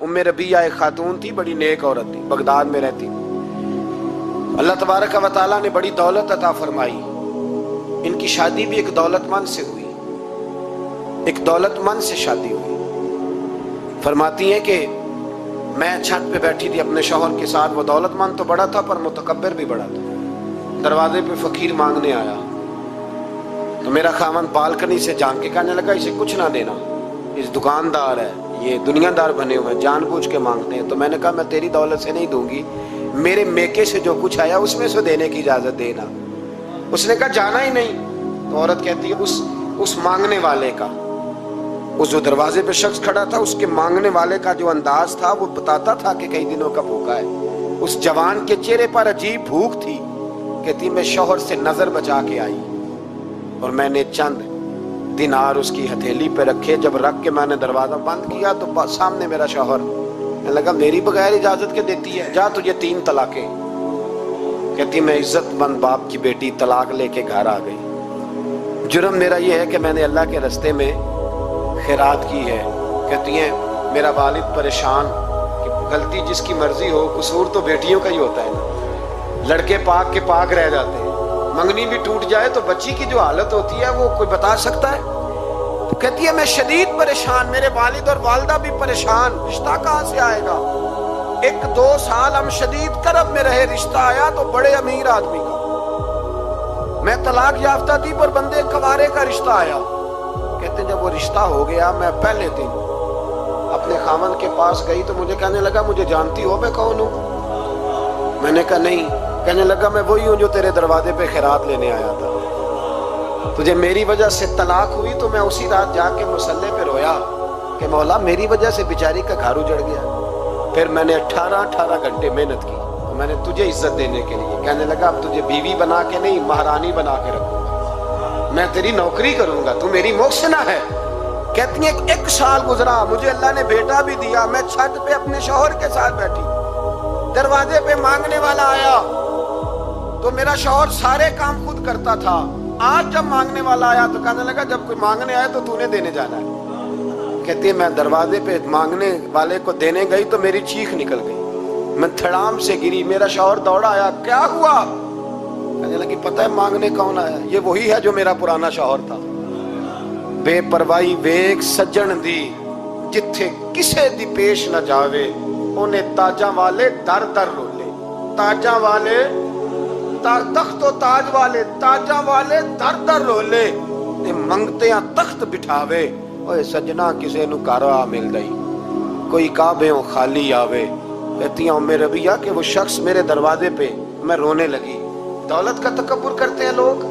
रबिया एक खातून थी, बड़ी नेक औरत थी, बगदाद में रहती। अल्लाह तबारक व तआला ने बड़ी दौलत अता फरमाई। इनकी शादी भी एक दौलतमंद से हुई, एक दौलतमंद से शादी हुई। फरमाती हैं कि मैं छत पे बैठी थी अपने शौहर के साथ। वो दौलतमंद तो बड़ा था पर मुतकब्बिर भी बड़ा था। दरवाजे पे फकीर मांगने आया तो मेरा खामन बालकनी से झांक के कहने लगा, इसे कुछ ना देना, इस दुकानदार है, ये दुनियादार बने हुए हैं, जानबूझ के मांगते हैं। तो मैंने कहा मैं तेरी दौलत से नहीं दूंगी, मेरे मेके से जो कुछ आया उसमें से देने की इजाजत देना। उसने कहा जाना ही नहीं। तो औरत कहती है उस मांगने वाले का, उस जो दरवाजे पे शख्स खड़ा था, उसके मांगने वाले का जो अंदाज था वो बताता था कि कई दिनों का भूखा है। उस जवान के चेहरे पर अजीब भूख थी। कहती मैं शौहर से नजर बचा के आई और मैंने चंद दिनार उसकी हथेली पे रखे। जब रख के मैंने दरवाजा बंद किया तो सामने मेरा शौहर। मैं लगा मेरी बगैर इजाजत के देती है, जा तुझे 3 तलाके। कहती मैं इज्जतमंद बाप की बेटी तलाक लेके घर आ गई। जुर्म मेरा ये है कि मैंने अल्लाह के रास्ते में खैरात की है। कहती हैं मेरा वालिद परेशान कि गलती जिसकी मर्जी हो, कसूर तो बेटियों का ही होता है ना। लड़के पाक के पाक रह जाते हैं, मंगनी भी टूट जाए तो बच्ची की जो हालत होती है वो कोई बता सकता है। तो कहती है मैं शदीद परेशान, मेरे वालिद और वालदा भी परेशान, रिश्ता कहाँ से आएगा। 1-2 साल हम शदीद करब में रहे, रिश्ता आया तो बड़े अमीर आदमी का। मैं तलाक याफ्ता थी पर बंदे कवारे का रिश्ता आया। कहते जब वो रिश्ता हो गया, मैं पहले दिन अपने खामन के पास गई तो मुझे कहने लगा मुझे जानती हो मैं कौन हूँ। मैंने कहा नहीं। कहने लगा मैं वही हूँ जो तेरे दरवाजे पे खैरात लेने आया था। तुझे मेरी वजह से तलाक हुई तो मैं उसी रात जाके मुसल्ले पे रोया कि मौला मेरी वजह से बेचारी का घर उजड़ गया। फिर मैंने 18 घंटे मेहनत की तो मैंने तुझे इज्जत देने के लिए। कहने लगा अब तुझे बीवी बना के नहीं, महारानी बना के रखूंगा, मैं तेरी नौकरी करूंगा, तू मेरी मोहसिना है। कहती है 1 साल गुजरा, मुझे अल्लाह ने बेटा भी दिया। मैं छत पे अपने शौहर के साथ बैठी, दरवाजे पे मांगने वाला आया तो मेरा शौहर सारे काम खुद करता था। आज जब मांगने वाला आया तो कहने लगा जब कोई मांगने आया तो तूने देने जाना है। कहती है मैं दरवाजे पे मांगने वाले को देने गई तो मेरी चीख निकल गई, मैं धड़ाम से गिरी। मेरा शौहर दौड़ा आया, क्या हुआ। कहने लगी पता है मांगने कौन आया, ये वही है जो मेरा पुराना शौहर था। बेपरवाही वेख सज्जन दी, जिथे किसे दी पेश न जावे, उन्हें ताजा वाले दर दर रोले। ताजा वाले तख्त ताज वाले, ताजा वाले दर दर रोले, मंगते तख्त बिठावे। ओए सजना किसे नु घर आ मिल दई, कोई काबे खाली आवे। कहती उम्मे रबिया कि वो शख्स मेरे दरवाजे पे, मैं रोने लगी। दौलत का तकब्बुर करते हैं लोग।